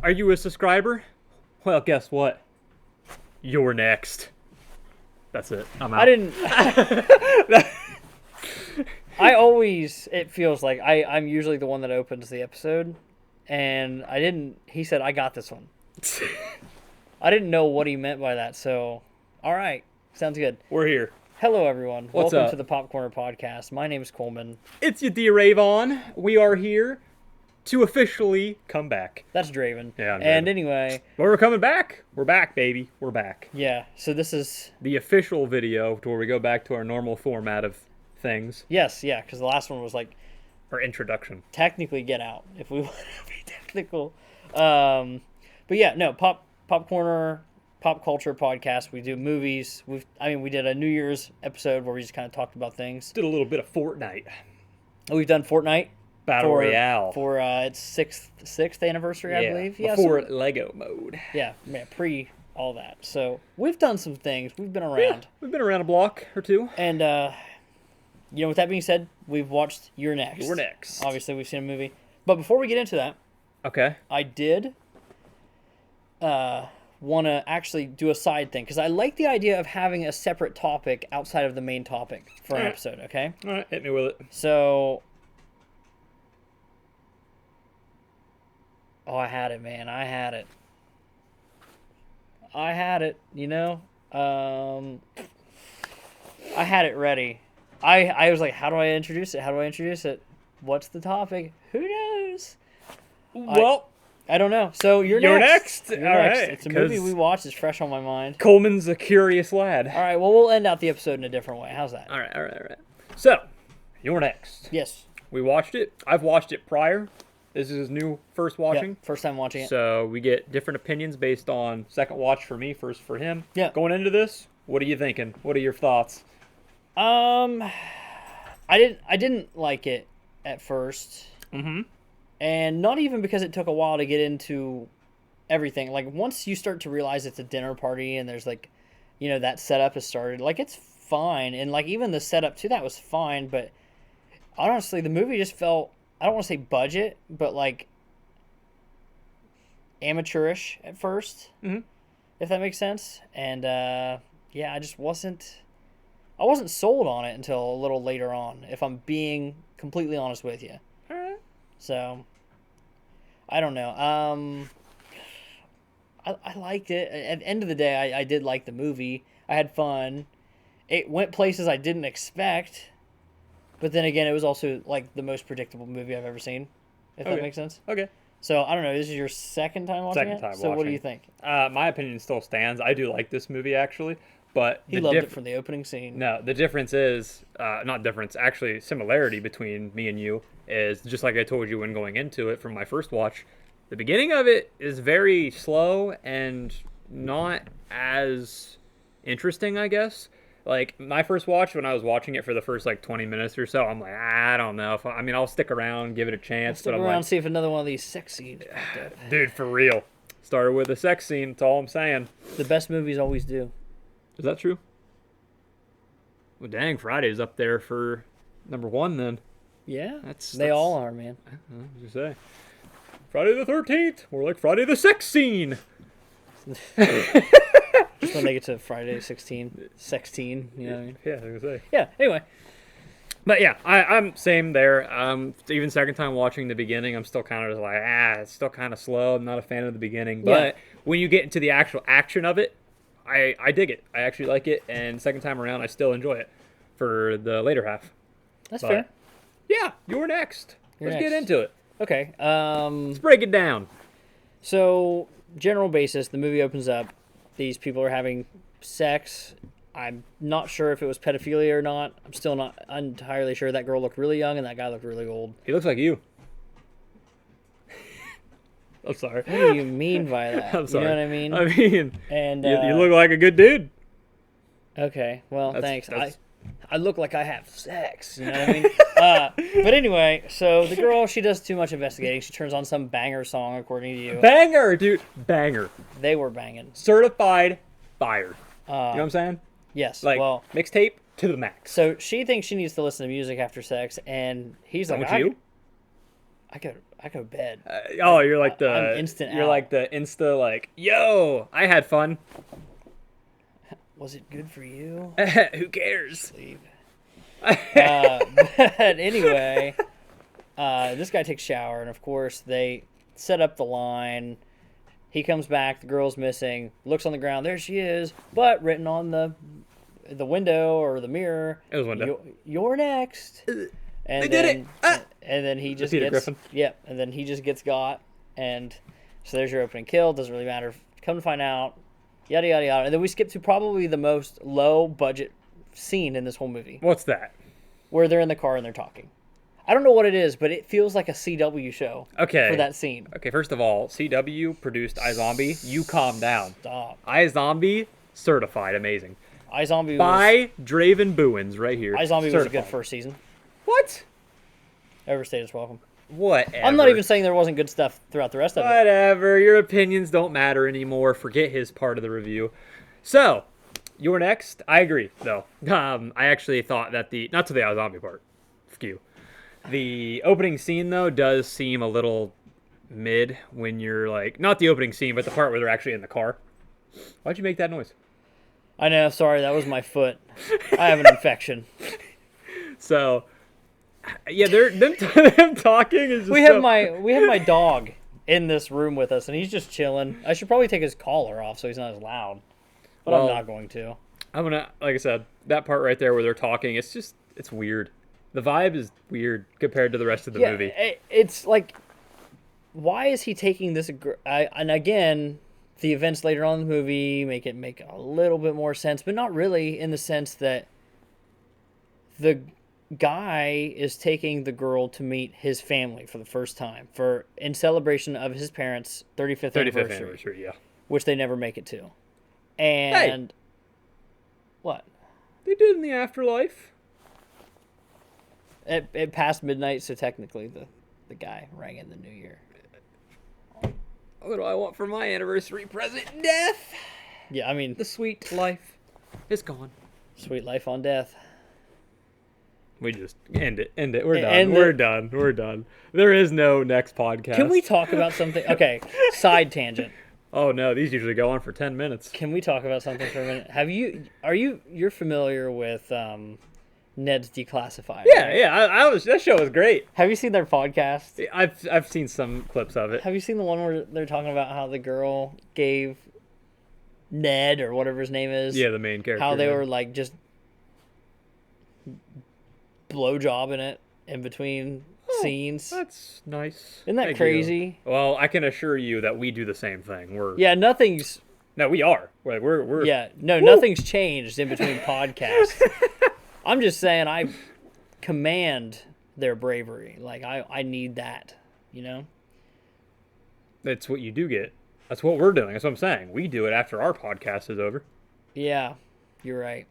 Are you a subscriber? Well, guess what? You're next. That's it. I'm out. I didn't. I always, it feels like I'm usually the one that opens the episode, and I didn't. He said, "I got this one." I didn't know what he meant by that, so all right, sounds good. We're here. Hello, everyone. What's Welcome up? to the PopCorner podcast. My name is Coleman. It's your dear Avon. We are here to officially come back. That's Draven. Yeah, I'm And Draven. anyway, But we're coming back. We're back, baby. We're back. yeah. So this is The official video to where we go back to our normal format of things. yes, yeah, because the last one was like Our introduction. technically Get Out, if we want to be technical. But yeah, no, PopCorner, pop culture podcast. We do movies. We did a New Year's episode where we just kind of talked about things. Did a little bit of Fortnite. We've done Fortnite Battle Royale. for its sixth anniversary, I believe. Yeah, before so, Lego mode. yeah, pre all that. So we've done some things. We've been Yeah, around, we've been around a block or two. and with that being said, we've watched You're Next. You're Next. Obviously, we've seen a movie. But before we get into that, Okay. I did want to actually do a side thing because I like the idea of having a separate topic outside of the main topic for an Alright. episode, okay? All right, hit me with it. So, I had it, man. I had it, I had it ready. I was like, how do I introduce it? What's the topic? Who knows? Well, I don't know. So you're next. You're All next. right, It's a movie 'cause- we watched. It's fresh on my mind. Coleman's a curious lad. All right. Well, we'll end out the episode in a different way. How's that? All right. So, you're next. Yes. We watched it. I've watched it prior. This is his new first watching. Yep. First time watching it. So we get different opinions based on second watch for me, first for him. Yeah. Going into this, what are you thinking? What are your thoughts? I didn't like it at first. Mm-hmm. And not even because it took a while to get into everything. Like, once you start to realize it's a dinner party and there's, like, that setup has started, like, it's fine. And, like, even the setup to that was fine. But, honestly, the movie just felt, I don't want to say budget, but, like, amateurish at first. Mhm. If that makes sense. And, yeah, I wasn't sold on it until a little later on, if I'm being completely honest with you. All right. So, I don't know. I liked it. At the end of the day, I did like the movie. I had fun. It went places I didn't expect. But then again, it was also, like, the most predictable movie I've ever seen. If that Okay. makes sense. Okay. So, I don't know. This is your second time watching Second it? time So, what do watching. you think? My opinion still stands. I do like this movie, actually. But He loved it from the opening scene. No, the difference is, not difference, actually similarity between me and you is, just like I told you when going into it from my first watch, the beginning of it is very slow and not as interesting, I guess. Like, my first watch, when I was watching it for the first, 20 minutes or so, I'm like, I don't know. I'll stick around, give it a chance. Stick but I'm around like, and see if another one of these sex scenes popped up. dude, for real. Started with a sex scene, that's all I'm saying. The best movies always do. Is that true? Well, dang, Friday's up there for number one then. Yeah. That's all are, man. What did you say? Friday the 13th. More like Friday the sex scene. Just when they get to Friday 16, you know what I mean? Yeah, I was gonna say. Yeah, anyway. But yeah, I'm same there. Even second time watching the beginning, I'm still kind of just like, it's still kind of slow. I'm not a fan of the beginning. But when you get into the actual action of it, I dig it. I actually like it. And second time around, I still enjoy it for the later half. That's But, fair. Yeah, you're next. You're Let's get next. into it. Okay. Let's break it down. So, general basis, the movie opens up. These people are having sex. I'm not sure if it was pedophilia or not. I'm still not entirely sure. That girl looked really young and that guy looked really old. He looks like you. I'm sorry. What do you mean by that? I'm sorry. You know what I mean? I mean, And you look like a good dude. okay, well, thanks. That's- I look like I have sex. You know what I mean? But anyway, so the girl, she does too much investigating. She turns on some banger song, according to you. Banger, dude. Banger. They were banging. Certified fire. You know what I'm saying? Yes. Like, well, mixtape to the max. so she thinks she needs to listen to music after sex, and he's like, Don't you? I could. I go to bed. Oh, you're like I'm instant you're out. like the Insta like, yo, I had fun. Was it good for you? Who cares? Sleep. But anyway, this guy takes a shower, and of course they set up the line. He comes back. The girl's missing. Looks on the ground. There she is. But written on the window or the mirror. It was window. You're next. And They then, did it. Ah! And then he just Peter gets. Griffin. Yep. And then he just gets got. And so there's your opening kill. Doesn't really matter. Come to find out. Yada yada yada. And then we skip to probably the most low budget scene in this whole movie, What's that? where they're in the car and they're talking. I don't know what it is, but it feels like a CW show. Okay. For that scene. Okay, first of all, CW produced iZombie. You calm down. Stop. iZombie, certified amazing. iZombie By Draven Booins right here. was a good Certified. first season. What? Overstayed its welcome. Whatever. I'm not even saying there wasn't good stuff throughout the rest of it. Whatever. Your opinions don't matter anymore. Forget his part of the review. So, you're next. I agree, though. I actually thought that not to the iZombie part. Skew. The opening scene, though, does seem a little mid when you're like, not the opening scene, but the part where they're actually in the car. Why'd you make that noise? I know, sorry, that was my foot. I have an infection. So, yeah, them talking is just We have my dog in this room with us, and he's just chilling. I should probably take his collar off so he's not as loud, but Well, I'm not going to. I'm gonna, like I said, that part right there where they're talking, it's weird. The vibe is weird compared to the rest of the movie. It's like, why is he taking this? And again, the events later on in the movie make a little bit more sense, but not really, in the sense that the guy is taking the girl to meet his family for the first time in celebration of his parents' 35th anniversary, yeah. which they never make it to. And what? They did in the afterlife. It passed midnight, so technically the guy rang in the new year. What do I want for my anniversary present? Death. Yeah, I mean, The sweet life is gone. sweet life on death. We just end it. We're done. End We're it. done. We're done. There is no next podcast. Can we talk about something? Okay, side tangent. Oh no, these usually go on for 10 minutes. Can we talk about something for a minute? You're familiar with Ned's Declassified? Yeah, right? yeah. I was. That show was great. Have you seen their podcast? I've seen some clips of it. Have you seen the one where they're talking about how the girl gave Ned, or whatever his name is, Yeah, the main character. how they were like just blowjobbing it in between scenes? That's nice. Isn't that Thank crazy? you. Well, I can assure you that we do the same thing. Yeah, nothing's No, we are. We're Yeah, no, nothing's changed in between podcasts. I'm just saying I command their bravery. Like, I need that, you know? That's what you do get. That's what we're doing. That's what I'm saying. We do it after our podcast is over. Yeah, you're right.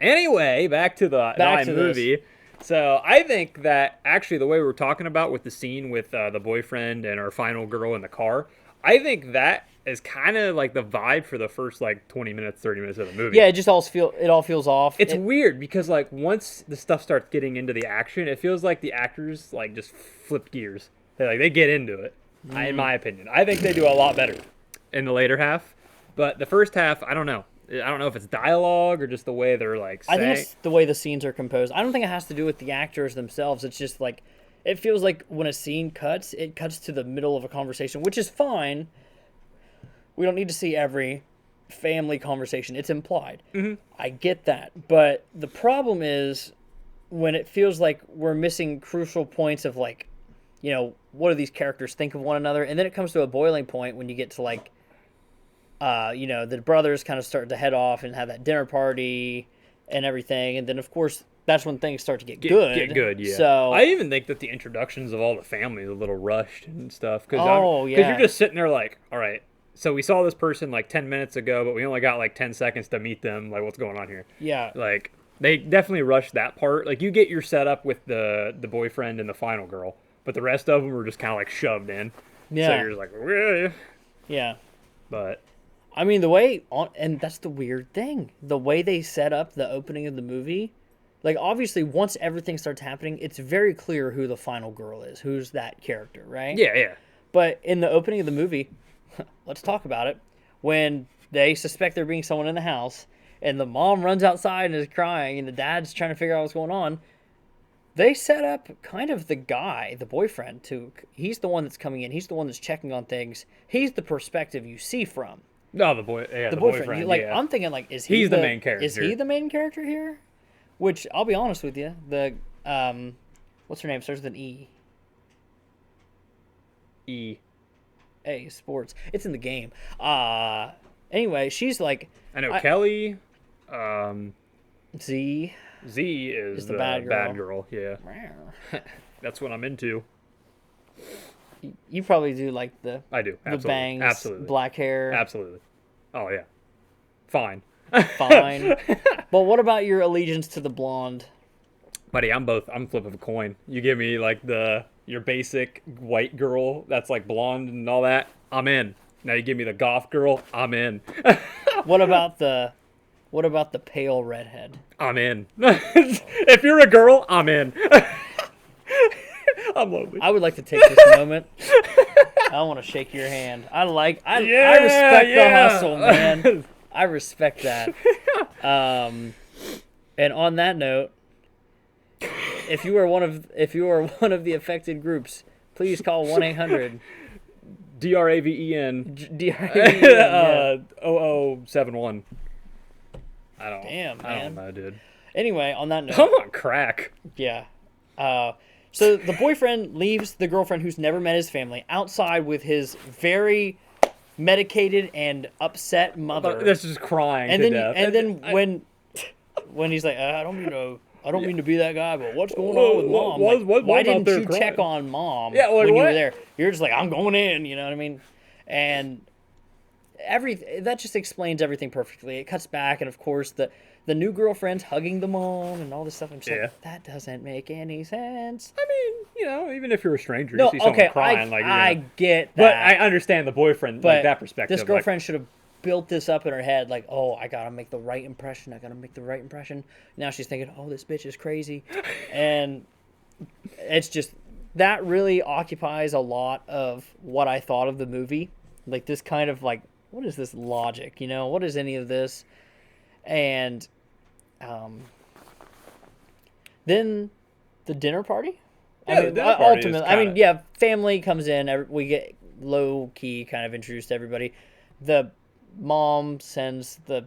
Anyway, back to the movie. So I think that actually the way we were talking about with the scene with the boyfriend and our final girl in the car, I think that is kind of like the vibe for the first like 20 minutes, 30 minutes of the movie. Yeah, it all feels off. It's weird because like once the stuff starts getting into the action, it feels like the actors like just flip gears. They get into it. In my opinion, I think they do a lot better in the later half, but the first half, I don't know. I don't know if it's dialogue or just the way they're like saying. I think it's the way the scenes are composed. I don't think it has to do with the actors themselves. It's just like, it feels like when a scene cuts, it cuts to the middle of a conversation, which is fine. We don't need to see every family conversation. It's implied. Mm-hmm. I get that. But the problem is when it feels like we're missing crucial points of like, you know, what do these characters think of one another? And then it comes to a boiling point when you get to like, you know, the brothers kind of start to head off and have that dinner party and everything. And then, of course, that's when things start to get good. Get good, yeah. So I even think that the introductions of all the family is a little rushed and stuff. Oh, Because yeah. you're just sitting there like, all right, so we saw this person like 10 minutes ago, but we only got like 10 seconds to meet them. Like, what's going on here? yeah. Like, they definitely rushed that part. Like, you get your setup with the boyfriend and the final girl, but the rest of them were just kind of like shoved in. Yeah. So you're just like, "Wah." Yeah. But I mean, and that's the weird thing. The way they set up the opening of the movie like obviously once everything starts happening, it's very clear who the final girl is, who's that character, right? Yeah, yeah. But in the opening of the movie, let's talk about it. When they suspect there being someone in the house, and the mom runs outside and is crying, and the dad's trying to figure out what's going on, they set up kind of the guy, the boyfriend, to he's the one that's coming in. He's the one that's checking on things. He's the perspective you see from. No, the boy, yeah, The the boyfriend. boyfriend. Like yeah. I'm thinking, like, is he He's the main character. Is he the main character here? Which I'll be honest with you, the what's her name? Starts with an E. E. A sports. It's in the game. Anyway, she's like. I know Kelly. Z. Z is the bad girl. Yeah, that's what I'm into. You probably do like the. I do. The Absolutely. bangs, Absolutely. black hair. Absolutely. Oh yeah. Fine. Fine. But what about your allegiance to the blonde? Buddy, I'm both. I'm flip of a coin. You give me like your basic white girl that's like blonde and all that, I'm in. Now you give me the goth girl, I'm in. What about the pale redhead? I'm in. If you're a girl, I'm in. I'm lonely. I would like to take this moment. I want to shake your hand. I respect the hustle, man. I respect that. And on that note, if you are one of the affected groups, please call 1-800 DRAVEN DRAVEN. 0071. Damn, man. I don't know, dude. Anyway, on that note, I'm on crack. yeah. So the boyfriend leaves the girlfriend who's never met his family outside with his very medicated and upset mother. That's just crying And to then death. and then when he's like, I don't mean to be that guy, but what's going on with mom? Why didn't you check on mom when you were there? You're just like, I'm going in, you know what I mean? And that just explains everything perfectly. It cuts back, and of course the new girlfriend's hugging the mom and all this stuff. I'm just like, that doesn't make any sense. I mean, even if you're a stranger, you see someone crying, I get that. But I understand the boyfriend, but like that perspective. This girlfriend should have built this up in her head, like, oh, I gotta make the right impression. Now she's thinking, oh, this bitch is crazy, and it's just that really occupies a lot of what I thought of the movie. Like this kind of like, what is this logic? What is any of this? And then the dinner party. Yeah, the dinner party ultimately, kinda... family comes in. We get low key kind of introduced to everybody. The mom sends the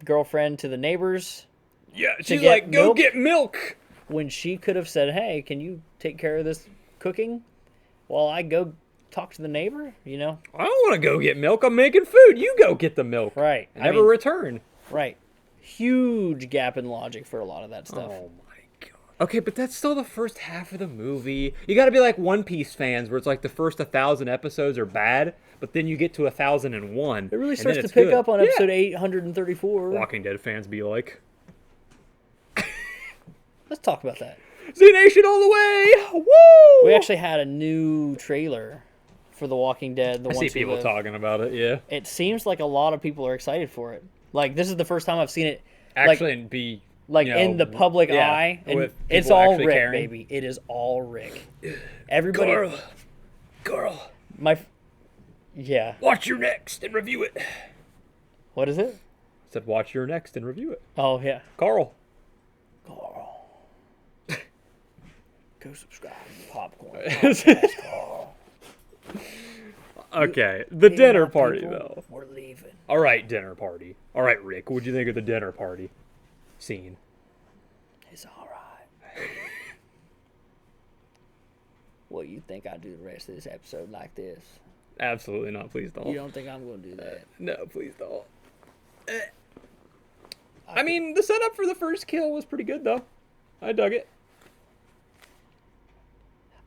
girlfriend to the neighbors. Yeah, she's like, go get milk. When she could have said, hey, can you take care of this cooking while I go talk to the neighbor? I don't want to go get milk. I'm making food. You go get the milk. Right. Never return. Right. Huge gap in logic for a lot of that stuff. Oh my god. Okay, but that's still the first half of the movie. You got to be like One Piece fans, where it's like the first 1,000 episodes are bad, but then you get to 1,001. It really starts to pick up on episode 834. Walking Dead fans be like, let's talk about that. Z Nation all the way! Woo! We actually had a new trailer for The Walking Dead. I see people talking about it, yeah. It seems like a lot of people are excited for it. Like, this is the first time I've seen it actually be in the public eye. And it's all Rick, caring. Baby. It is all Rick. Everybody. Carl. Yeah. Watch your next and review it. What is it? I said watch your next and review it. Oh, yeah. Carl. Go subscribe to PopCorner. Carl. Okay, the dinner party, though. We're leaving. All right, dinner party. All right, Rick, what'd you think of the dinner party scene? It's all right. What, you think I do the rest of this episode like this? Absolutely not. Please don't. You don't think I'm going to do that? No, please don't. I mean, the setup for the first kill was pretty good, though. I dug it.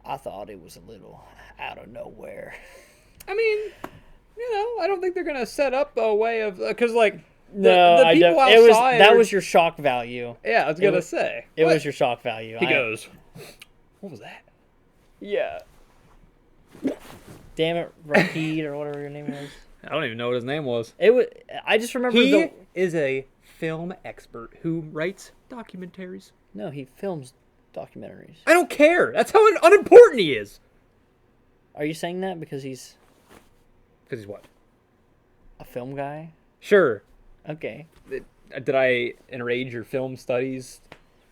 I thought it was a little out of nowhere. I mean, I don't think they're gonna set up a way of because the people outside. That was your shock value. Yeah, I was gonna say it was your shock value. He goes, "What was that?" Yeah. Damn it, Rakid or whatever your name is. I don't even know what his name was. It was. I just remember he is a film expert who writes documentaries. No, he films documentaries. I don't care. That's how unimportant he is. Are you saying that because he's Because he's what? a film guy? Sure. Okay. Did I enrage your film studies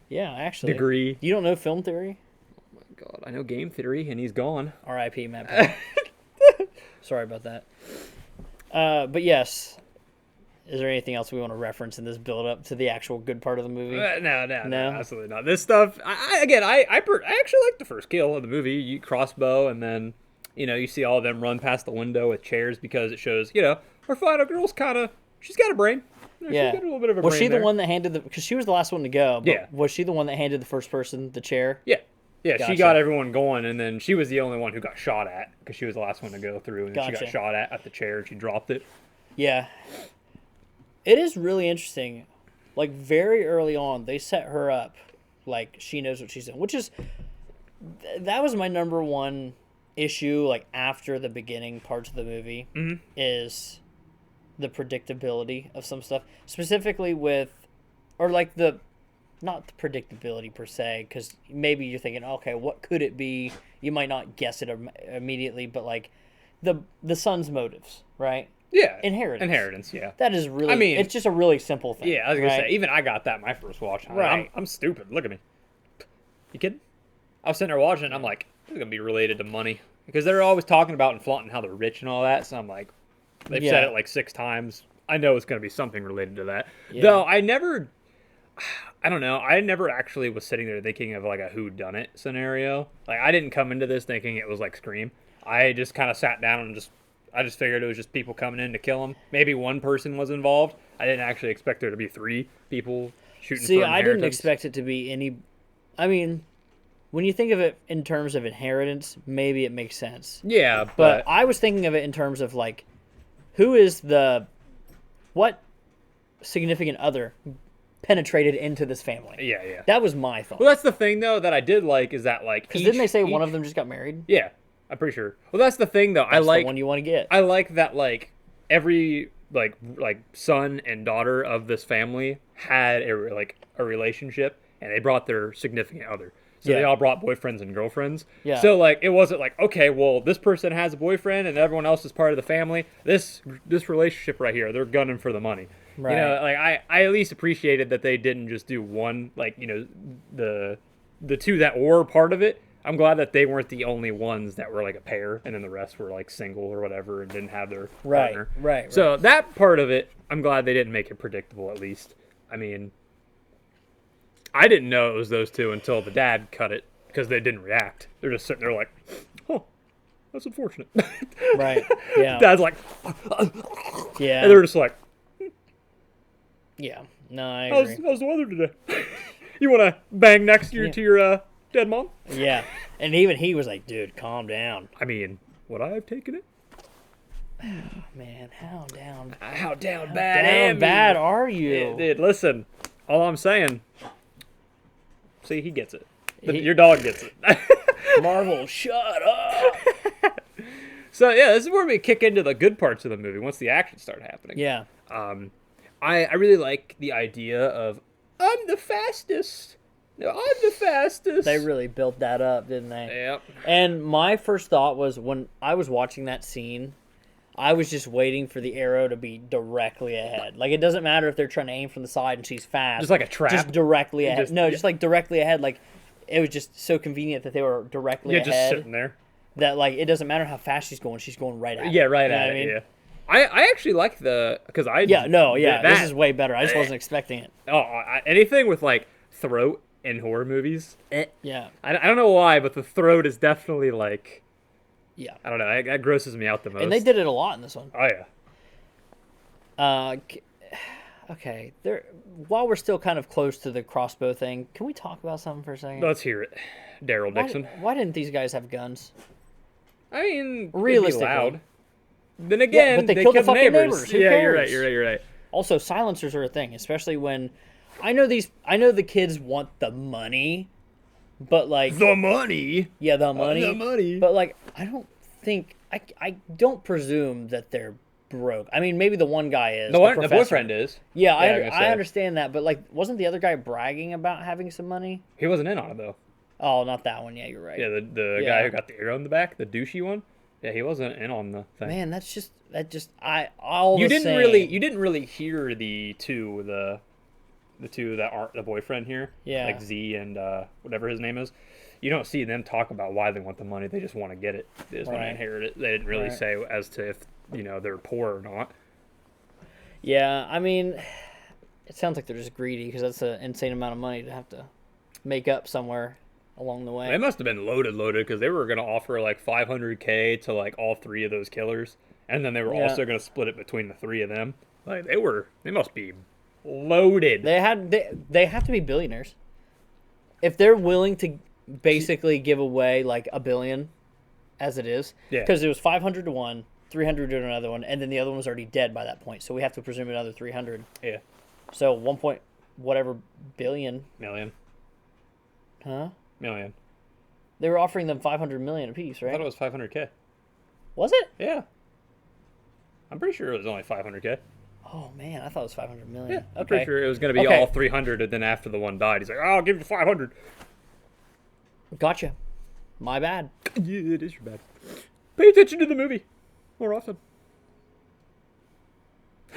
Yeah, actually. degree? You don't know film theory? Oh my God, I know game theory, and he's gone. R.I.P. Matt Penn. Sorry about that. But yes. Is there anything else we want to reference in this build-up to the actual good part of the movie? No, absolutely not. This stuff, I actually like the first kill of the movie. You crossbow, and then, you see all of them run past the window with chairs because it shows, our final girl's she's got a brain. Yeah. She's got a little bit of a Was brain she the there. one that handed because she was the last one to go, but Yeah. was she the one that handed the first person the chair? Yeah. Yeah, Gotcha. she got everyone going, and then she was the only one who got shot at because she was the last one to go through, and then she Gotcha. got shot at the chair, and she dropped it. Yeah. It is really interesting. Like, very early on, they set her up like she knows what she's doing, which is... that was my number one issue, like, after the beginning parts of the movie, is the predictability of some stuff. Specifically with... or, like, not the predictability per se, because maybe you're thinking, okay, what could it be? You might not guess it immediately, but, like, the son's motives, right? Yeah. Inheritance, yeah. That is really... I mean, it's just a really simple thing. Yeah, I was going right? to say, even I got that my first watch. Right. I'm stupid. Look at me. You kidding? I was sitting there watching it, and I'm like, this is going to be related to money. Because they're always talking about and flaunting how they're rich and all that, so I'm like, they've said it like 6 times. I know it's going to be something related to that. Yeah. Though I never actually was sitting there thinking of like a whodunit scenario. Like, I didn't come into this thinking it was like Scream. I just kind of sat down and I just figured it was just people coming in to kill him. Maybe one person was involved. I didn't actually expect there to be 3 people shooting for inheritance. I didn't expect it to be any... I mean, when you think of it in terms of inheritance, maybe it makes sense. Yeah, But I was thinking of it in terms of, like, who is what significant other penetrated into this family? yeah. That was my thought. Well, that's the thing, though, that I did like is that, like, Because didn't they say one of them just got married? Yeah, I'm pretty sure. Well, that's the thing, though. That's the one you want to get. I like that, like, every like son and daughter of this family had a relationship, and they brought their significant other. So they all brought boyfriends and girlfriends. Yeah. So, like, it wasn't like, okay, well, this person has a boyfriend and everyone else is part of the family. This relationship right here, they're gunning for the money. Right. Like, I at least appreciated that they didn't just do one, like, the 2 that were part of it. I'm glad that they weren't the only ones that were like a pair, and then the rest were like single or whatever and didn't have their partner. Right. So that part of it, I'm glad they didn't make it predictable. At least, I mean, I didn't know it was those 2 until the dad cut it because they didn't react. They're just sitting there like, "Oh, that's unfortunate." Right. Yeah. Dad's like, yeah. and they're just like, yeah. No, I agree. How's the weather today? You want to bang next to your dead mom? Yeah. And even he was like, dude, calm down. I mean, would I have taken it? Oh, man, how down bad are you? Yeah, dude, listen. All I'm saying. See, he gets it. Your dog gets it. Marvel, shut up. So, yeah, this is where we kick into the good parts of the movie once the action started happening. Yeah. I really like the idea of, I'm the fastest. No, I'm the fastest. They really built that up, didn't they? Yep. And my first thought was when I was watching that scene, I was just waiting for the arrow to be directly ahead. Like, it doesn't matter if they're trying to aim from the side and she's fast. Just like a trap? Just directly ahead. Just like directly ahead. Like, it was just so convenient that they were directly ahead. Yeah, just sitting there. That, like, it doesn't matter how fast she's going right at it. Yeah, right you know at what it, I mean? yeah. I actually like because I... Yeah, no, yeah, that, this is way better. I just wasn't expecting it. Anything with, like, throat in horror movies. Yeah. I don't know why, but the throat is definitely, like... Yeah. I don't know, that grosses me out the most. And they did it a lot in this one. Oh, yeah. Okay, while we're still kind of close to the crossbow thing, can we talk about something for a second? Let's hear it. Daryl Dixon. Why didn't these guys have guns? I mean, realistically. Loud. Then again, but they killed the the fucking neighbors. Who Yeah, cares? you're right. Also, silencers are a thing, especially when I know the kids want the money, but like the money. Yeah, the money. The money. But like, I don't think I don't presume that they're broke. I mean, maybe the one guy is. The professor. boyfriend is. Yeah, I was gonna I say. understand that, but like, wasn't the other guy bragging about having some money? He wasn't in on it though. Oh, not that one. Yeah, you're right. Yeah, the guy who got the arrow in the back, the douchey one. Yeah, he wasn't in on the thing. Man, all you the didn't same. really hear the two that aren't the boyfriend here. Yeah. Like Z and whatever his name is. You don't see them talk about why they want the money. They just want to get it. They just want to Right. inherit it. They didn't really Right. say as to if they're poor or not. Yeah, I mean, it sounds like they're just greedy because that's an insane amount of money to have to make up somewhere along the way. They must have been loaded because they were going to offer like $500K to like all three of those killers, and then they were Yeah. also going to split it between the three of them. Like they must be loaded. They have to be billionaires if they're willing to basically give away like $1 billion as it is. Yeah. Because it was 500 to one, 300 to another one, and then the other one was already dead by that point. So we have to presume another 300. Yeah, So 1 point whatever billion, million. they were offering them 500 million apiece, I right? thought it was 500K. Was it? Yeah, I'm pretty sure it was only 500K. Oh man, I thought it was 500 million. Yeah, I'm Okay. pretty sure it was going to be Okay. all 300, and then after the one died, he's like, "Oh, I'll give you 500." Gotcha. My bad. Yeah, it is your bad. Pay attention to the movie more often.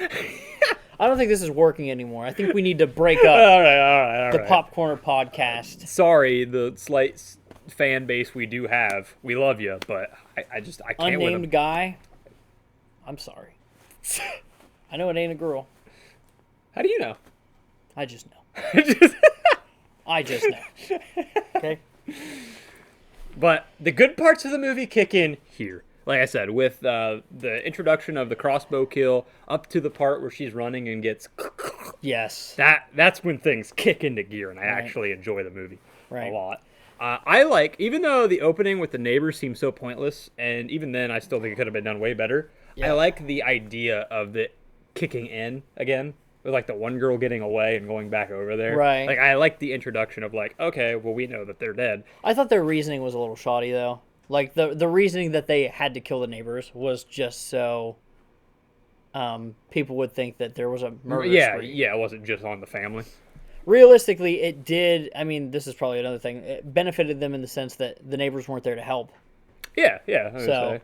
I don't think this is working anymore. I think we need to break up All right. the PopCorner podcast. Sorry, the slight fan base we do have. We love you, but I can't with Unnamed them. guy. I'm sorry. I know it ain't a girl. How do you know? I just know. Just- I just know. Okay. But the good parts of the movie kick in here. Like I said, with the introduction of the crossbow kill up to the part where she's running and gets Yes. that's when things kick into gear, and I Right. actually enjoy the movie Right. a lot. I like, even though the opening with the neighbors seems so pointless, and even then I still think it could have been done way better. Yeah. I like the idea of the kicking in again, with like the one girl getting away and going back over there. Right. Like I like the introduction of like, okay, well we know that they're dead. I thought their reasoning was a little shoddy though. Like the reasoning that they had to kill the neighbors was just so people would think that there was a murder spree. Yeah, it wasn't just on the family. Realistically, it did. I mean, this is probably another thing. It benefited them in the sense that the neighbors weren't there to help. Yeah, I would So- say.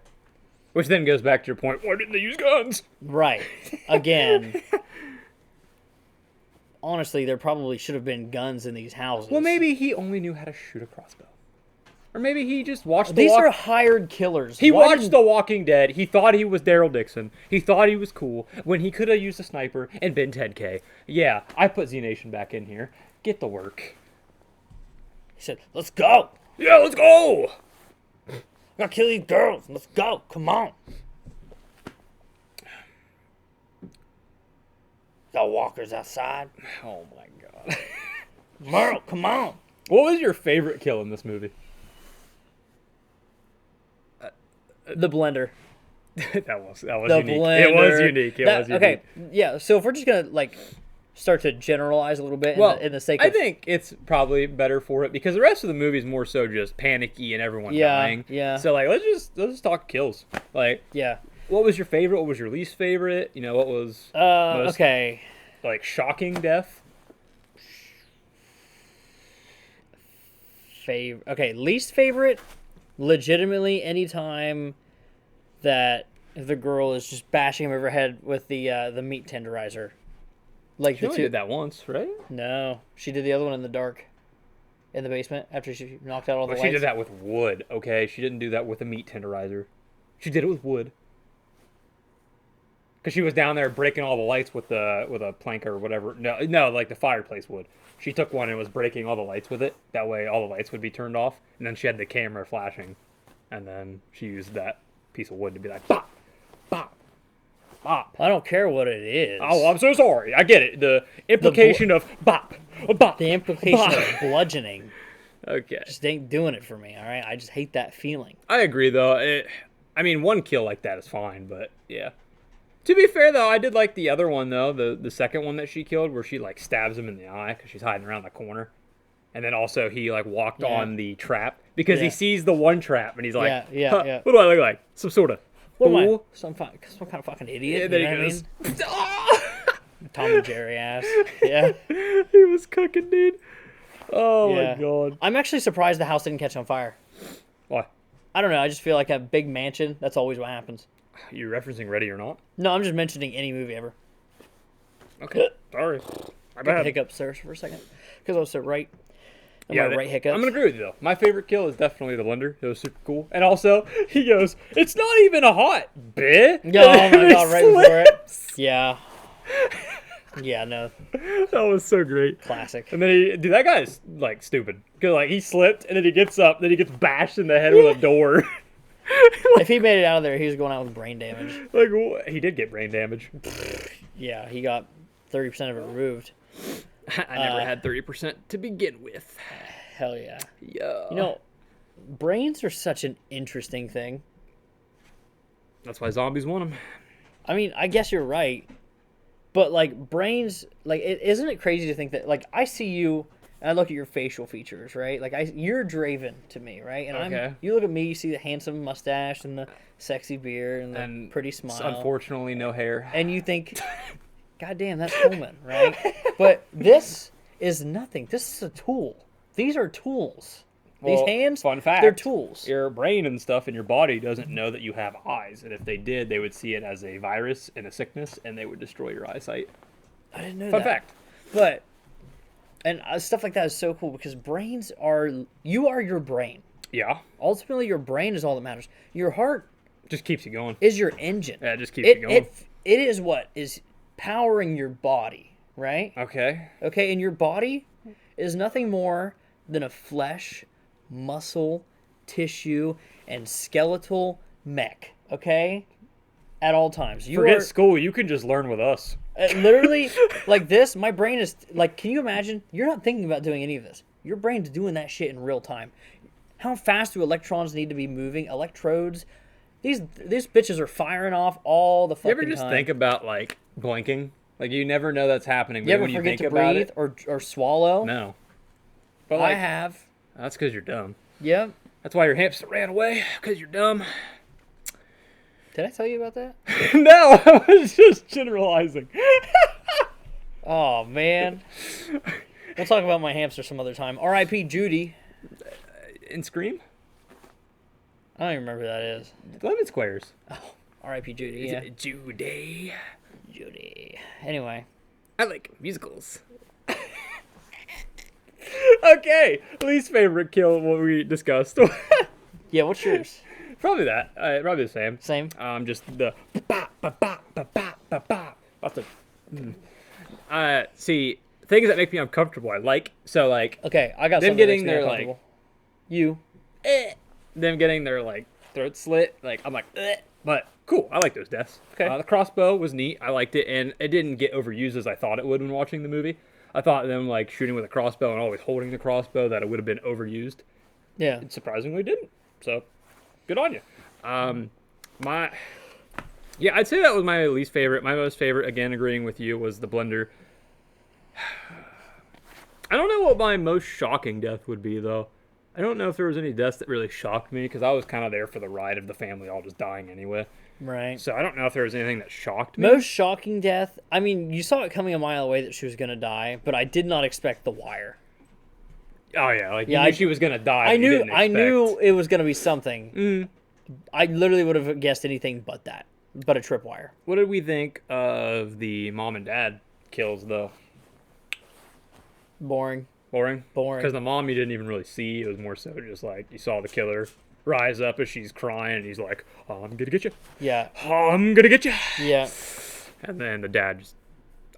Which then goes back to your point, why didn't they use guns? Right. Again. Honestly, there probably should have been guns in these houses. Well, maybe he only knew how to shoot a crossbow. Or maybe he just watched These are hired killers. He Why watched didn't- The Walking Dead. He thought he was Daryl Dixon. He thought he was cool when he could have used a sniper and been Ted K. Yeah, I put Z Nation back in here. Get to work. He said, "Let's go. Yeah, let's go. Gotta kill these girls. Let's go. Come on." Got walkers outside. Oh my god. Merle, come on. What was your favorite kill in this movie? The blender. that was The unique. blender. It was unique. It was unique. Okay, yeah. So if we're just gonna like start to generalize a little bit Well, in the sake I of think it's probably better for it because the rest of the movie is more so just panicky and everyone Yeah, dying. yeah. So like, let's just talk kills. Like, yeah. what was your favorite? What was your least favorite? You know, what was most, Okay. like shocking death? Okay, least favorite. Legitimately, anytime that the girl is just bashing him over her head with the meat tenderizer. Like She the only two. did that once, right? No, she did the other one in the dark, in the basement after she knocked out all the Well, lights. she did that with wood. Okay, she didn't do that with a meat tenderizer. She did it with wood. Because she was down there breaking all the lights with a plank or whatever. No, like the fireplace wood. She took one and was breaking all the lights with it. That way, all the lights would be turned off. And then she had the camera flashing, and then she used that piece of wood to be like, bop, bop, bop. I don't care what it is. Oh, I'm so sorry. I get it. The implication of bop, bop. The implication bop. of bludgeoning Okay. just ain't doing it for me. All right, I just hate that feeling. I agree, though. I mean, one kill like that is fine, but yeah. To be fair, though, I did like the other one, though, the second one that she killed, where she, like, stabs him in the eye because she's hiding around the corner. And then also he, like, walked Yeah. on the trap because Yeah. he sees the one trap and he's like, Yeah, huh, yeah. what do I look like? Some sort of What am I? fool. Some kind of fucking idiot. And then you he know what goes, I mean? "Ah!" Tom and Jerry ass. Yeah. He was cooking, dude. Oh Yeah. my god. I'm actually surprised the house didn't catch on fire. Why? I don't know. I just feel like a big mansion. That's always what happens. You referencing Ready or Not? No, I'm just mentioning any movie ever. Okay. Sorry. My Got the bad. hiccups there for a second because I was so right. Yeah, My right hiccups. I'm gonna agree with you though. My favorite kill is definitely the blender. It was super cool. And also, he goes, "It's not even a hot bit." Oh my god! Right before it. Yeah. Yeah. No. That was so great. Classic. And then dude, that guy is like stupid. Cause like he slipped and then he gets up, then he gets bashed in the head with a door. If he made it out of there, he was going out with brain damage. Like he did get brain damage. Yeah, he got 30% of it removed. I never had 30% to begin with. Hell yeah. Yeah. You know, brains are such an interesting thing. That's why zombies want them. I mean, I guess you're right. But, like, brains, like, isn't it crazy to think that, like, I see you and I look at your facial features, right? Like, you're Draven to me, right? And Okay. you look at me, you see the handsome mustache and the sexy beard and the And pretty smile. Unfortunately, no hair. And you think, God damn, that's Coleman, right? But this is nothing. This is a tool. These are tools. These Well, hands, fun fact, they're tools. Your brain and stuff in your body doesn't know that you have eyes, and if they did, they would see it as a virus and a sickness, and they would destroy your eyesight. I didn't know Fun that. fact. But, and stuff like that is so cool because brains are, you are your brain. Yeah, Ultimately, your brain is all that matters. Your heart just keeps you going. is your engine. Yeah, it just keeps you going. It is what is powering your body, right? Okay. Okay, and your body is nothing more than a flesh, muscle, tissue, and skeletal mech, okay? At all times. Forget school. You can just learn with us. Literally, like this, my brain is, like, can you imagine? You're not thinking about doing any of this. Your brain's doing that shit in real time. How fast do electrons need to be moving? Electrodes? These bitches are firing off all the fucking time. You ever just think about, like, blinking? Like, you never know that's happening. You ever when forget you think to about breathe it, or swallow? no. But, I like, have. that's because you're dumb. Yep. That's why your hamster ran away, because you're dumb. Did I tell you about that? No, I was just generalizing. Oh, man. We'll talk about my hamster some other time. R.I.P. Judy. In Scream? I don't even remember who that is. Lemon Squares. R.I.P. Judy, Is yeah. it Judy. Judy. Anyway. I like musicals. Okay, least favorite kill, what we discussed. Yeah, what's yours? Probably that. Probably the same. Same? Just the Lots of. See, things that make me uncomfortable. I like Okay, I got them something getting that makes their me like uncomfortable. You. them getting their like throat slit. Like I'm like, but cool. I like those deaths. Okay. The crossbow was neat. I liked it, and it didn't get overused as I thought it would when watching the movie. I thought them like shooting with a crossbow and always holding the crossbow that it would have been overused. Yeah. It surprisingly didn't. So, good on you. Yeah, I'd say that was my least favorite. My most favorite, again, agreeing with you, was the blender. I don't know what my most shocking death would be, though. I don't know if there was any deaths that really shocked me, because I was kind of there for the ride of the family all just dying anyway. Right. So I don't know if there was anything that shocked me. Most shocking death. I mean, you saw it coming a mile away that she was gonna die, but I did not expect the wire. Oh yeah, like Yeah, you knew she was gonna die. I but you knew. didn't I knew expect- it was gonna be something. I literally would have guessed anything but that, but a tripwire. What did we think of the mom and dad kills, though? Boring. Boring. Boring. Because the mom you didn't even really see. It was more so just like you saw the killer rise up as she's crying, and he's like, "Oh, I'm gonna get you. Yeah. Oh, I'm gonna get you." Yeah. And then the dad just.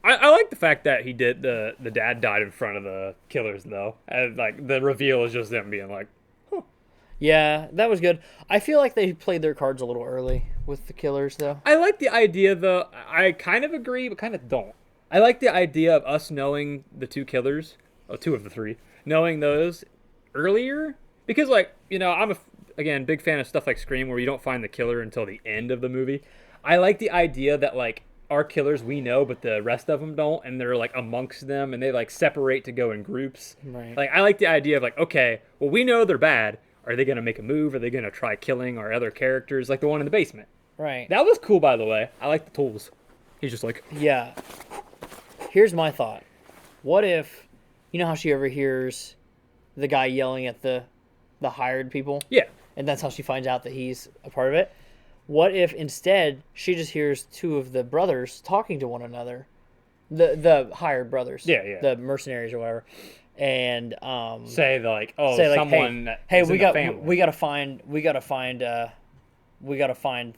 I like the fact that he did the dad died in front of the killers though, and like the reveal is just them being like, Yeah, that was good. I feel like they played their cards a little early with the killers, though. I like the idea though. I kind of agree, but kind of don't. I like the idea of us knowing the two killers, or two of the three, knowing those earlier, because like I'm again big fan of stuff like Scream where you don't find the killer until the end of the movie. I like the idea that like our killers we know, but the rest of them don't, and they're like amongst them, and they like separate to go in groups. Right. Like I like the idea of like, okay, well we know they're bad. Are they gonna make a move? Are they gonna try killing our other characters, like the one in the basement? Right. That was cool, by the way. I like the tools. He's just like, Yeah. Here's my thought. What if, you know how she overhears the guy yelling at the hired people? yeah, And that's how she finds out that he's a part of it. What if instead she just hears two of the brothers talking to one another, the hired brothers, Yeah. the mercenaries or whatever, and say like, oh, say like, someone. hey, is we in the got family. we got to find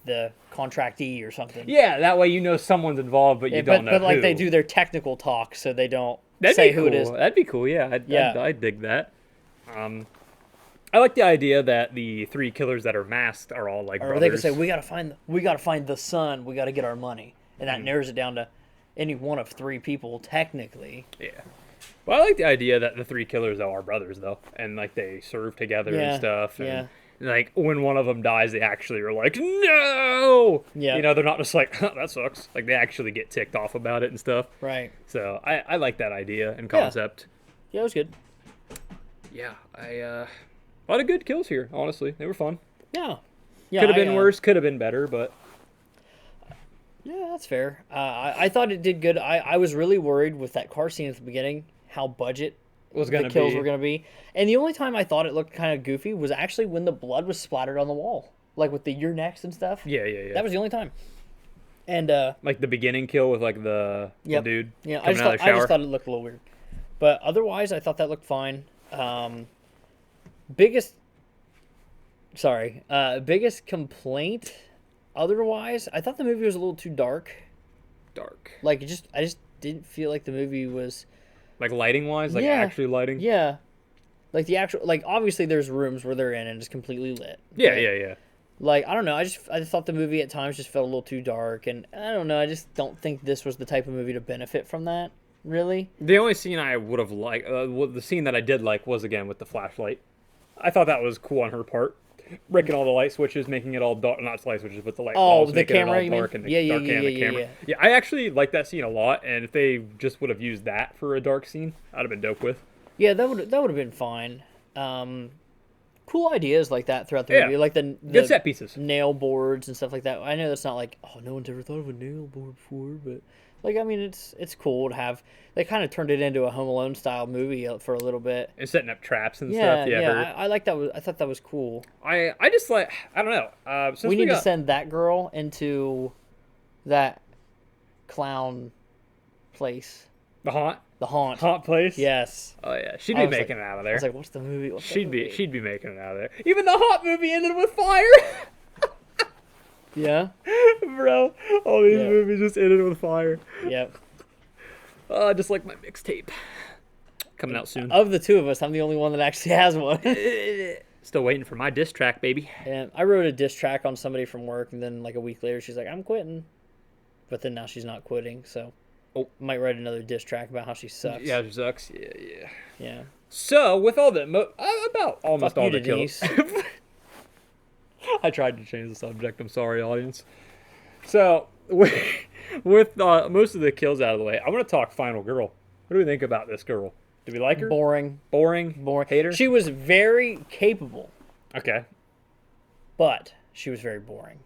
the contractee or something. Yeah, that way you know someone's involved, but you don't know but like who. they do their technical talk, so they don't That'd say be who cool. it is. That'd be cool. Yeah, Yeah. I'd dig that. I like the idea that the 3 killers that are masked are all like Or brothers. they could say we gotta find the son. We gotta get our money, and that narrows it down to any one of 3 people technically. Yeah. Well, I like the idea that the 3 killers though are brothers though, and like they serve together Yeah, and stuff. And, yeah. like when one of them dies, they actually are like, no. Yeah. You know, they're not just like, oh, that sucks. Like they actually get ticked off about it and stuff. Right. So I like that idea and concept. Yeah, it was good. Yeah. A lot of good kills here. Honestly, they were fun. Yeah. Yeah. Could have been worse. Could have been better, but. Yeah, that's fair. I thought it did good. I was really worried with that car scene at the beginning, how budget Was the gonna kills be. were going to be. And the only time I thought it looked kind of goofy was actually when the blood was splattered on the wall, like with the "you're next" and stuff. Yeah. That was the only time. And like the beginning kill with like the Yep. dude yeah, coming out of the shower. I just thought it looked a little weird. But otherwise, I thought that looked fine. Biggest complaint. Otherwise, I thought the movie was a little too dark. Dark. Like I just didn't feel like the movie was. Like lighting wise, like Yeah. actually lighting. Yeah, like the actual, like obviously there's rooms where they're in and it's completely lit. Yeah. But, Yeah. Like I don't know, I just thought the movie at times just felt a little too dark, and I don't know, I just don't think this was the type of movie to benefit from that. Really. The only scene I would have liked, the scene that I did like was again with the flashlight. I thought that was cool on her part, breaking all the light switches, making it all dark. Not light switches, but the light bulbs, The making camera, it you all mean? dark and the Yeah, dark cam, the camera. Yeah, I actually like that scene a lot, and if they just would have used that for a dark scene, I'd have been dope with. Yeah, that would have been fine. Cool ideas like that throughout the Yeah. movie, like the Good set pieces. nail boards and stuff like that. I know that's not like, oh, no one's ever thought of a nail board before, but like, I mean, it's cool to have. They kind of turned it into a Home Alone style movie for a little bit. And setting up traps and Yeah, stuff. Yeah, yeah. I like that. I thought that was cool. I just like, I don't know. Since We need to got, send that girl into that clown place, the the haunt. haunt place. Yes. Oh yeah, she'd I be was making it out of I there. was like, what's the movie? What's the movie? She'd be making it out of there. Even the haunt movie ended with fire. Yeah. Bro, all these Yeah. movies just ended with fire. Yep. Just like my mixtape. Coming out soon. Of the two of us, I'm the only one that actually has one. Still waiting for my diss track, baby. And I wrote a diss track on somebody from work, and then like a week later, she's like, "I'm quitting," but then now she's not quitting, so might write another diss track about how she sucks. Yeah, it sucks. Yeah. Yeah. So, with all that, about almost Fuck all you, the kills. Denise. I tried to change the subject. I'm sorry, audience. So, with most of the kills out of the way, I want to talk Final Girl. What do we think about this girl? Do we like her? Boring. Boring? Hater? She was very capable, Okay. but she was very boring.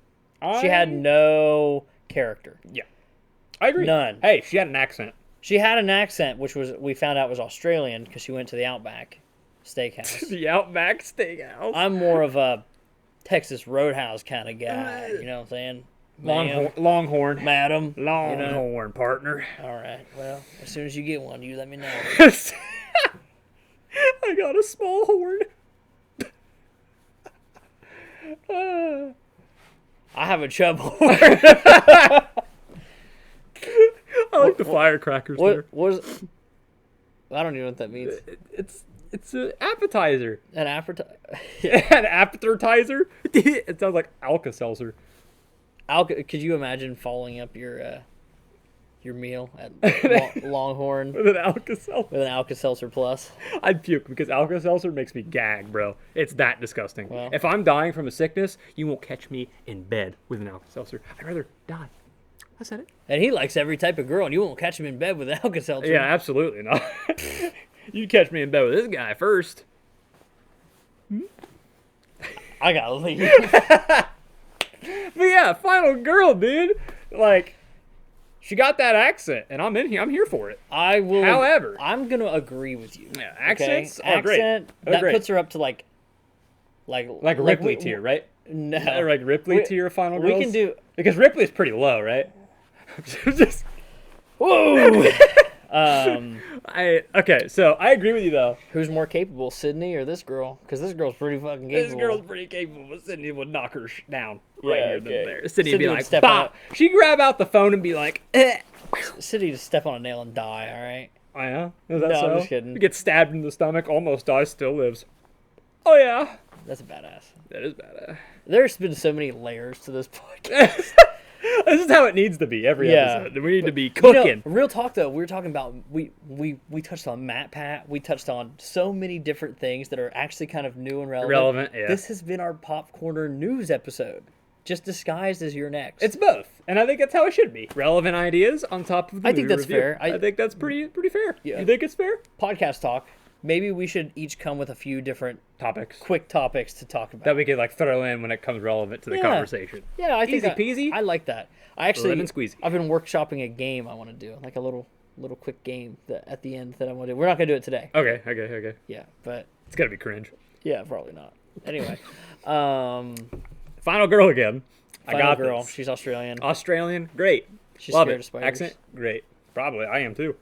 She had no character. Yeah. I agree. None. Hey, she had an accent. She had an accent, which we found out was Australian because she went to the Outback Steakhouse. The Outback Steakhouse. I'm more of a Texas Roadhouse kind of guy. You know what I'm saying? Longhorn. Madam. Longhorn, partner. All right. Well, as soon as you get one, you let me know. I got a small horn. I have a chub horn. I like the firecrackers there. What was? I don't even know what that means. It's an appetizer. An appetizer. An appetizer? It sounds like Alka-Seltzer. Could you imagine following up your meal at Longhorn With an Alka-Seltzer. with an Alka-Seltzer Plus? I'd puke because Alka-Seltzer makes me gag, bro. It's that disgusting. Well. If I'm dying from a sickness, you won't catch me in bed with an Alka-Seltzer. I'd rather die. I said it. And he likes every type of girl, and you won't catch him in bed with an Alka-Seltzer. Yeah, absolutely not. You'd catch me in bed with this guy first. I gotta leave. But yeah, final girl, dude. Like, she got that accent, and I'm in here. I'm here for it. I will. However, I'm gonna agree with you. Yeah, accents okay? are great. Accent They're that great. puts her up to like Ripley tier, right? No, Like Ripley tier of final girls. We can do because Ripley's pretty low, right? Just whoa. Okay, so I agree with you though. Who's more capable, Sydney or this girl? Because this girl's pretty fucking capable. This girl's pretty capable, but Sydney would knock her down Yeah, right here okay. then there. Sydney would be Sydney would like, step "Bah!" on it. She'd grab out the phone and be like, "Eh." Sydney to step on a nail and die. All right. Oh yeah, is that No, so? I'm just kidding. He gets stabbed in the stomach, almost dies, still lives. Oh yeah, That's a badass. that is bad. There's been so many layers to this podcast. This is how it needs to be every Yeah. episode. We need to be You cooking. know, real talk though, we were talking about we touched on Matt Pat. We touched on so many different things that are actually kind of new and relevant. Relevant, yeah. This has been our PopCorner news episode, just disguised as your next. It's both, and I think that's how it should be. Relevant ideas on top of the I think movie that's review. fair. I think that's pretty fair. Yeah. You think it's fair? podcast talk. Maybe we should each come with a few different Topics quick topics to talk about. that we could like throw in when it comes relevant to the Yeah. conversation. Yeah, I think Easy peasy. I like that. I actually, Lemon squeezy. I've been workshopping a game I want to do, like a little quick game that at the end that I want to do. We're not gonna do it today. Okay. Yeah, but It's gotta be cringe. yeah, probably not. Anyway, Final girl again. I final got girl. this. She's Australian. Australian, great. She's Love scared it. of spiders. Accent, great. Probably, I am too.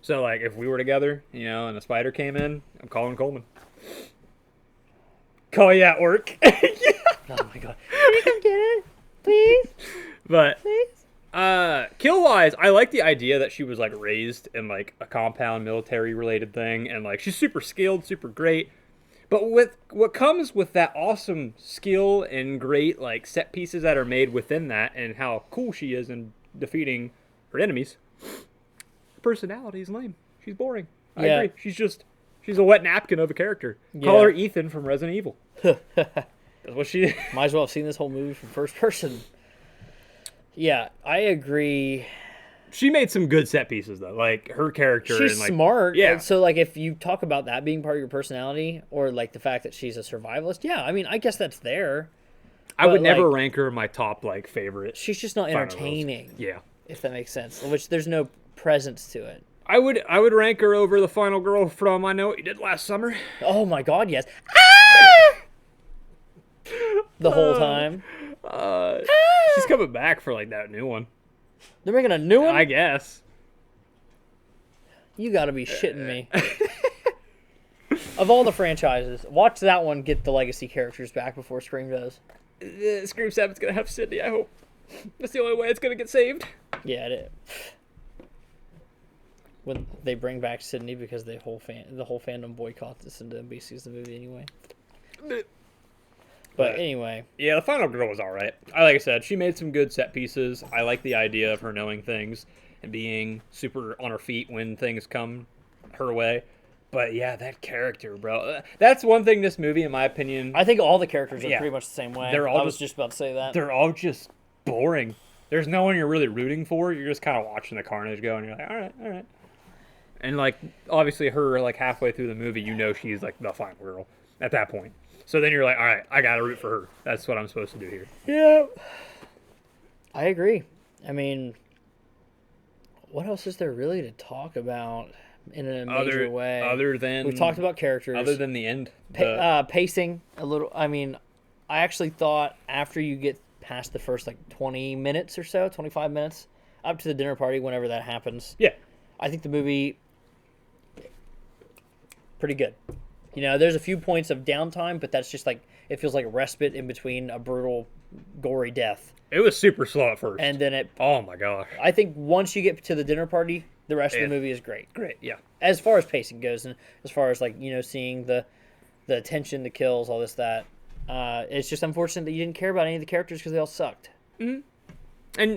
So like, if we were together, you know, and a spider came in, I'm calling Coleman. Call you at work. Oh my god! Can you come get it, please? But Please? kill wise, I like the idea that she was like raised in like a compound military related thing, and like she's super skilled, super great. But with what comes with that awesome skill and great like set pieces that are made within that, and how cool she is in defeating her enemies, her personality is lame. She's boring. I Yeah. agree. She's a wet napkin of a character. Call Yeah. her Ethan from Resident Evil. That's what she. Might as well have seen this whole movie from first person. Yeah, I agree. She made some good set pieces though, like her character. She's and, like, smart. Yeah. And so, like, if you talk about that being part of your personality, or like the fact that she's a survivalist, yeah, I mean, I guess that's there. I would but, never like, rank her in my top like favorite. She's just not Final girls. entertaining. Yeah. If that makes sense. Which there's no presence to it. I would rank her over the final girl from I Know What You Did Last Summer. Oh my god, yes. The whole time. She's coming back for like that new one, They're making a new one? I guess. You gotta be shitting me. Of all the franchises, watch that one get the legacy characters back before Scream does. Scream 7's gonna have Sydney, I hope. That's the only way it's gonna get saved. Yeah, it is. When they bring back Sydney because the whole fandom boycotts this and NBC sees the movie anyway. But anyway, Yeah, the final girl was alright. Like I said, she made some good set pieces. I like the idea of her knowing things and being super on her feet when things come her way. But yeah, that character, bro. That's one thing this movie, in my opinion, I think all the characters are Yeah. pretty much the same way. They're all I was just- just about to say that. they're all just boring. There's no one you're really rooting for. You're just kind of watching the carnage go, and you're like, all right. And like, obviously, her like halfway through the movie, you know she's like the final girl at that point. So then you're like, all right, I gotta root for her. That's what I'm supposed to do here. Yeah. I agree. I mean, what else is there really to talk about in a major way? Other than We've talked about characters. other than the end. The- Pacing a little. I mean, I actually thought after you get past the first like 20 minutes or so, 25 minutes, up to the dinner party, whenever that happens, yeah, I think the movie pretty good. You know, there's a few points of downtime, but that's just like it feels like a respite in between a brutal, gory death, it was super slow at first. and then it. oh my gosh, I think once you get to the dinner party, the rest of Yeah. the movie is great. great, yeah. As far as pacing goes, and as far as like seeing the tension, the kills, all this that. It's just unfortunate that you didn't care about any of the characters because they all sucked. And I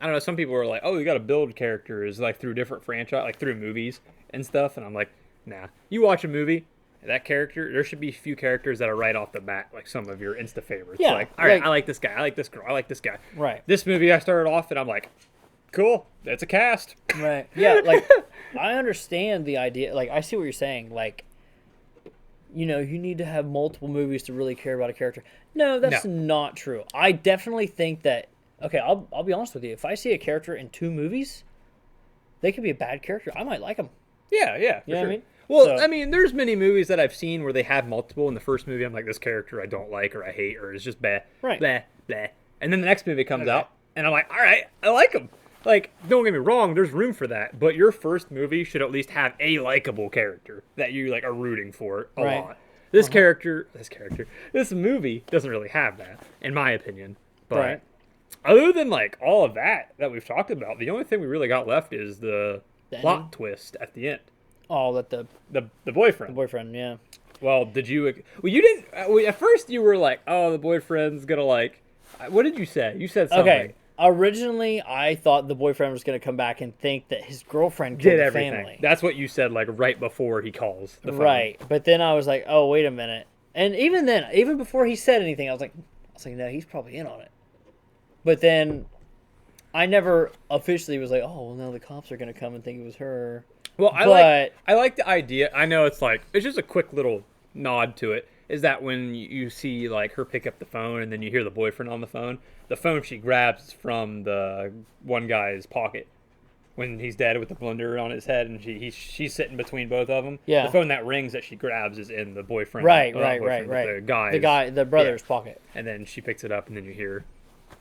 don't know, some people were like, oh, you got to build characters like through different franchise, like through movies and stuff. And I'm like, nah. You watch a movie, that character, there should be a few characters that are right off the bat, like some of your Insta favorites. Yeah, Like, all right, like- I like this guy. I like this girl. I like this guy. Right. This movie, I started off and I'm like, cool, that's a cast. Right. Yeah, like I understand the idea. Like I see what you're saying. Like you need to have multiple movies to really care about a character. No, that's not true. I definitely think that. Okay, I'll be honest with you. If I see a character in 2 movies, they could be a bad character. I might like them. Yeah, yeah, for You know sure. what I mean? Well, So- I mean, there's many movies that I've seen where they have multiple. In the first movie, I'm like, this character I don't like or I hate or it's just blah, Right. blah, blah. And then the next movie comes Okay. out, and I'm like, all right, I like him. Like, don't get me wrong, there's room for that. But your first movie should at least have a likable character that you like are rooting for a Right. lot. This movie doesn't really have that, in my opinion. But Right. other than like all of that we've talked about, the only thing we really got left is the The plot ending? twist at the end. Oh, that the The boyfriend. boyfriend, yeah. Well, did you? Well, you didn't. At first, you were like, "Oh, the boyfriend's gonna like." What did you say? You said something. Okay. Originally, I thought the boyfriend was going to come back and think that his girlfriend killed Did the everything. family. That's what you said, like right before he calls the phone. Right. But then I was like, oh, wait a minute. And even then, even before he said anything, I was like, no, he's probably in on it. But then I never officially was like, oh, well, now the cops are going to come and think it was her. Well, But- I like the idea. I know it's just a quick little nod to it. Is that when you see like her pick up the phone and then you hear the boyfriend on the phone she grabs is from the one guy's pocket when he's dead with the blender on his head and she's sitting between both of them. Yeah. The phone that rings that she grabs is in the boyfriend. Right, well, not right, boyfriend, but right. The The brother's pocket. And then she picks it up and then you hear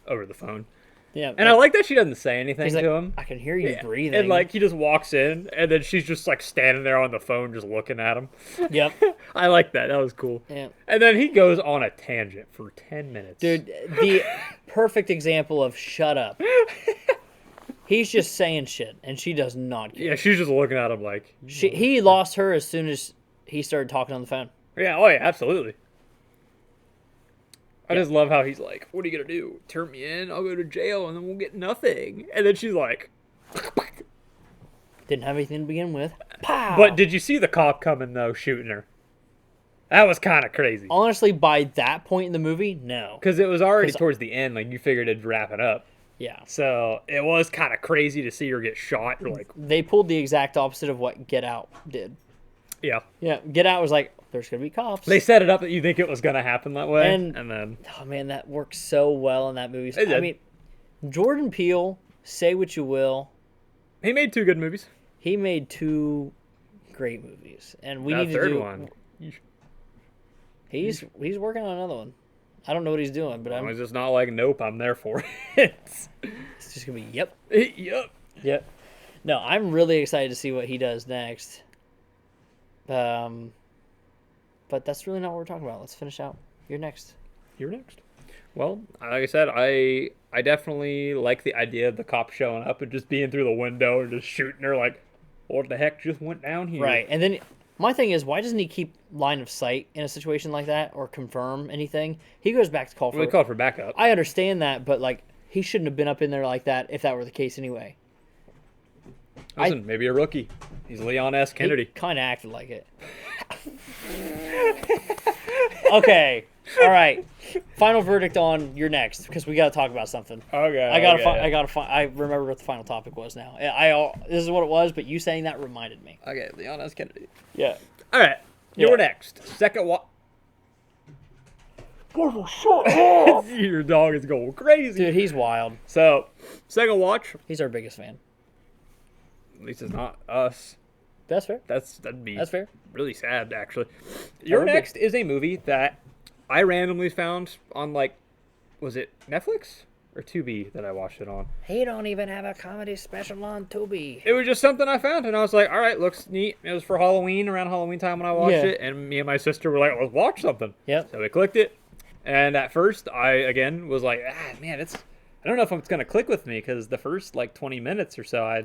over the phone. Yeah. And I like that she doesn't say anything he's like, to him. I can hear you Yeah. breathing. And like he just walks in, and then she's just like standing there on the phone, just looking at him. Yep. I like that. That was cool. Yeah. And then he goes on a tangent for 10 minutes. Dude, the perfect example of shut up. He's just saying shit, and she does not care. Yeah, she's just looking at him like. He lost her as soon as he started talking on the phone. Yeah. Oh yeah. Absolutely. I just love how he's like, "What are you gonna do? Turn me in? I'll go to jail, and then we'll get nothing." And then she's like. Didn't have anything to begin with. Pow! But did you see the cop coming though, shooting her? That was kind of crazy. Honestly, by that point in the movie, no. Because it was already 'Cause- towards the end, like you figured it'd wrap it up. Yeah. So it was kind of crazy to see her get shot. You're like, They pulled the exact opposite of what Get Out did. yeah. Yeah, Get Out was like, there's going to be cops. They set it up that you think it was going to happen that way. And- And then, Oh, man, that works so well in that movie. It did. I mean, Jordan Peele, say what you will, he made 2 good movies. he made 2 great movies. And we That need third to do... one. He's working on another one. I don't know what he's doing, but I was just not like, nope, I'm there for it. it's just going to be, yep. Yep. Yep. No, I'm really excited to see what he does next. But that's really not what we're talking about. Let's finish out. You're next. You're next. Well, like I said, I definitely like the idea of the cop showing up and just being through the window and just shooting her like, what the heck just went down here? Right. And then my thing is, why doesn't he keep line of sight in a situation like that or confirm anything? He goes back to call for... We called for backup. I understand that, but like he shouldn't have been up in there like that if that were the case anyway. Listen, maybe a rookie. He's Leon S. Kennedy. He kind of acted like it. Okay. All right. Final verdict on you're next because we got to talk about something. Okay. I remember what the final topic was now. This is what it was, but you saying that reminded me. Okay, Leon S. Kennedy. Yeah. All right, you're Yeah. next. Second watch. Your dog is going crazy. Dude, he's wild. So, second watch. He's our biggest fan. At least it's not us. That's fair. That'd be That's fair. really sad, actually. Your would be. next is a movie that I randomly found on was it Netflix or Tubi that I watched it on? He don't even have a comedy special on Tubi. It was just something I found, and I was like, all right, looks neat. It was for Halloween, around Halloween time when I watched Yeah. it, and me and my sister were like, let's watch something. Yep. So we clicked it, and at first, I, again, was like, man, I don't know if it's going to click with me, because the first, 20 minutes or so, I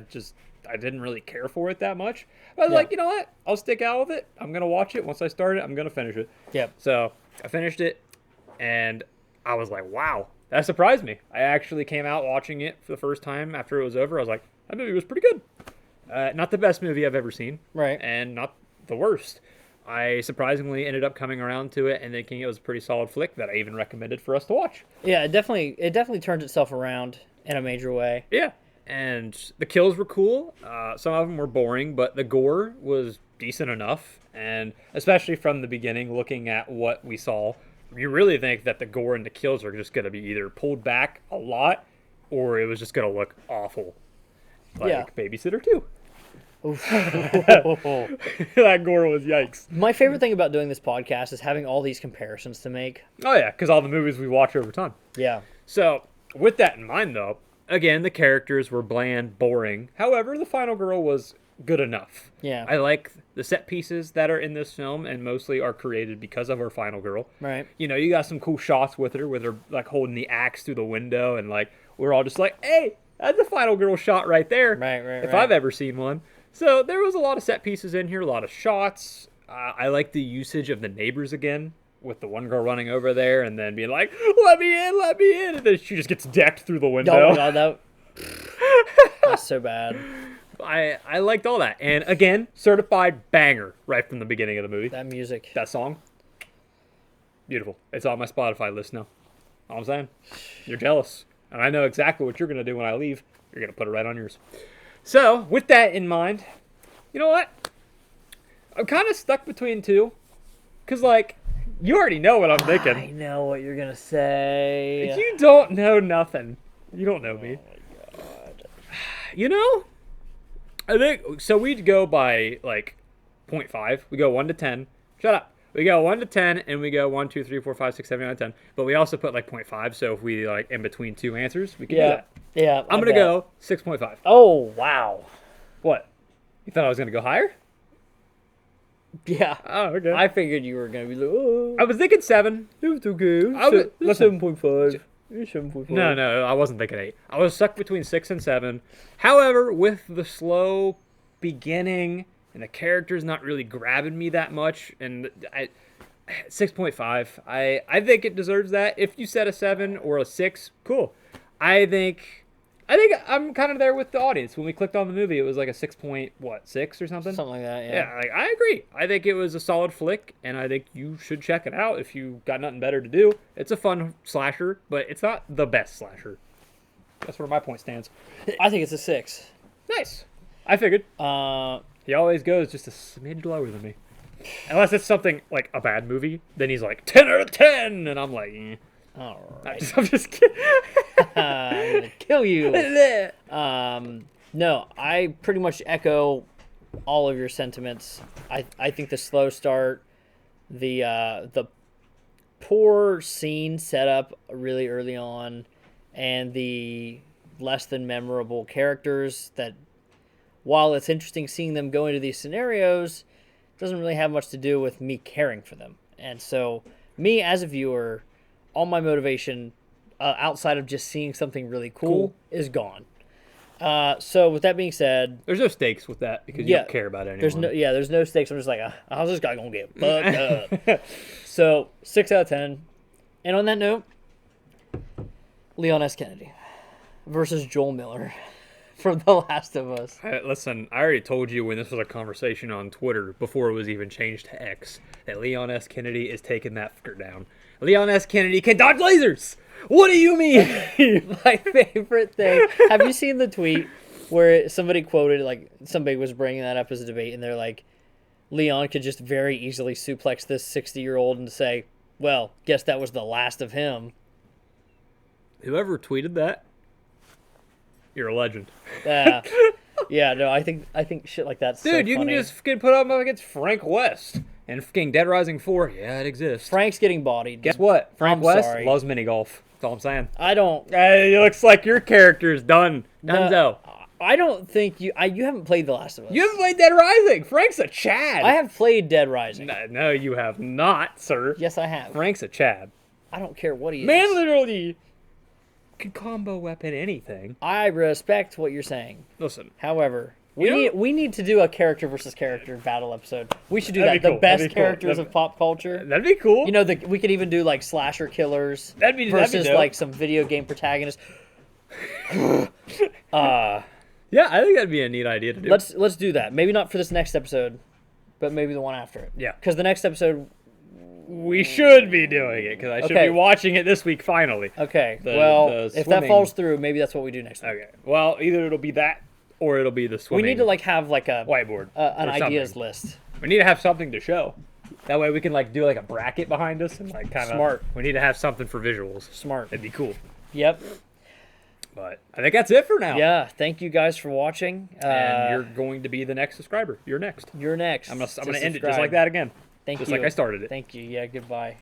didn't really care for it that much. But I was Yeah. like, you know what? I'll stick out with it. I'm going to watch it. Once I start it, I'm going to finish it. Yep. So I finished it, and I was like, wow, that surprised me. I actually came out watching it for the first time after it was over. I was like, that movie was pretty good. Not the best movie I've ever seen. Right. And not the worst. I surprisingly ended up coming around to it and thinking it was a pretty solid flick that I even recommended for us to watch. Yeah, it definitely turns itself around in a major way. Yeah. And the kills were cool. Some of them were boring, but the gore was decent enough. And especially from the beginning, looking at what we saw, you really think that the gore and the kills are just going to be either pulled back a lot or it was just going to look awful. Like Yeah. Babysitter 2. Oof. That gore was yikes. My favorite thing about doing this podcast is having all these comparisons to make. Oh, yeah, because all the movies we watch over time. Yeah. So, with that in mind, though, again, the characters were bland, boring. However, the final girl was good enough. Yeah. I like the set pieces that are in this film, and mostly are created because of our final girl. Right. You know, you got some cool shots with her like holding the axe through the window, and like we're all just like, hey, that's a final girl shot right there. Right. If I've ever seen one. So there was a lot of set pieces in here, a lot of shots. I like the usage of the neighbors again, with the one girl running over there and then being like, let me in, and then she just gets decked through the window. Oh my god, that's so bad. I liked all that. And again, certified banger right from the beginning of the movie. That music. That song, beautiful. It's on my Spotify list now. All I'm saying, you're jealous. And I know exactly what you're going to do when I leave. You're going to put it right on yours. So, with that in mind, you know what? I'm kind of stuck between two. Because, like, you already know what I'm thinking. I know what you're going to say. You don't know nothing. You don't know me. Oh my god. You know? I think, so we'd go by, like, 0.5. We go 1 to 10. Shut up. We go 1 to 10, and we go 1, 2, 3, 4, 5, 6, 7, 8, 9, 10. But we also put, like, 0.5, so if we, like, in between two answers, we can do that. Yeah. I'm going to go 6.5. Oh, wow. What? You thought I was going to go higher? Yeah. Oh, okay. I figured you were going to be like, oh. I was thinking 7. It's okay. I was, listen, 7.5. It's 7.5. no, I wasn't thinking 8. I was stuck between 6 and 7. However, with the slow beginning and the characters not really grabbing me that much, and 6.5, I think it deserves that. If you said a 7 or a 6, cool. I think I'm kind of there with the audience. When we clicked on the movie, it was like a 6.6 or something. Something like that, Yeah, like, I agree. I think it was a solid flick, and I think you should check it out if you got nothing better to do. It's a fun slasher, but it's not the best slasher. That's where my point stands. I think it's a 6. Nice. I figured. He always goes just a smidge lower than me. Unless it's something like a bad movie, then he's like 10 out of 10, and I'm like, All right. I'm just kidding. I'm going to kill you. No, I pretty much echo all of your sentiments. I think the slow start, the poor scene setup really early on, and the less than memorable characters that, while it's interesting seeing them go into these scenarios, doesn't really have much to do with me caring for them. And so, me as a viewer, all my motivation outside of just seeing something really cool is gone. So with that being said, There's no stakes with that because you don't care about anyone. there's no stakes. I'm just like, how's this guy gonna get fucked up? So 6 out of 10. And on that note, Leon S. Kennedy versus Joel Miller from The Last of Us. Listen, I already told you when this was a conversation on Twitter before it was even changed to X that Leon S. Kennedy is taking that fucker down. Leon S. Kennedy can dodge lasers. What do you mean? My favorite thing. Have you seen the tweet where somebody quoted, like, somebody was bringing that up as a debate, and they're like, Leon could just very easily suplex this 60-year-old and say, well, guess that was the last of him. Whoever tweeted that, you're a legend. Yeah, no, I think shit like that's so Dude, you funny. can just fucking put up against Frank West and fucking Dead Rising 4. Yeah, it exists. Frank's getting bodied. Guess what? Frank I'm West sorry. loves mini golf. That's all I'm saying. I don't. It looks like your character's done. Dunzo. I don't think you haven't played The Last of Us. You haven't played Dead Rising. Frank's a Chad. I have played Dead Rising. No, you have not, sir. Yes, I have. Frank's a Chad. I don't care what he is. Man, literally can combo weapon anything. I respect what you're saying. Listen. However, You we need to do a character versus character battle episode. We should do That'd that. be The cool. That'd best be cool. characters of pop culture. That'd be cool. You know, we could even do like slasher killers versus dope. like some video game protagonists. Yeah, I think that'd be a neat idea to do. Let's do that. Maybe not for this next episode, but maybe the one after it. Yeah. Because the next episode. We should be doing it because I should Okay. be watching it this week finally. Okay. The if that swimming. falls through, maybe that's what we do next week. Okay. Well, either it'll be that or it'll be the We swimming. need to like have like a whiteboard. an or ideas something. list. We need to have something to show. That way we can like do like a bracket behind us and like kind of Smart. We need to have something for visuals. Smart. It'd be cool. Yep. But I think that's it for now. Yeah. Thank you guys for watching. And you're going to be the next subscriber. You're next. You're next. I'm gonna to end it just subscribe. like that again. Thank just you. like I started it. Thank you. Yeah. Goodbye.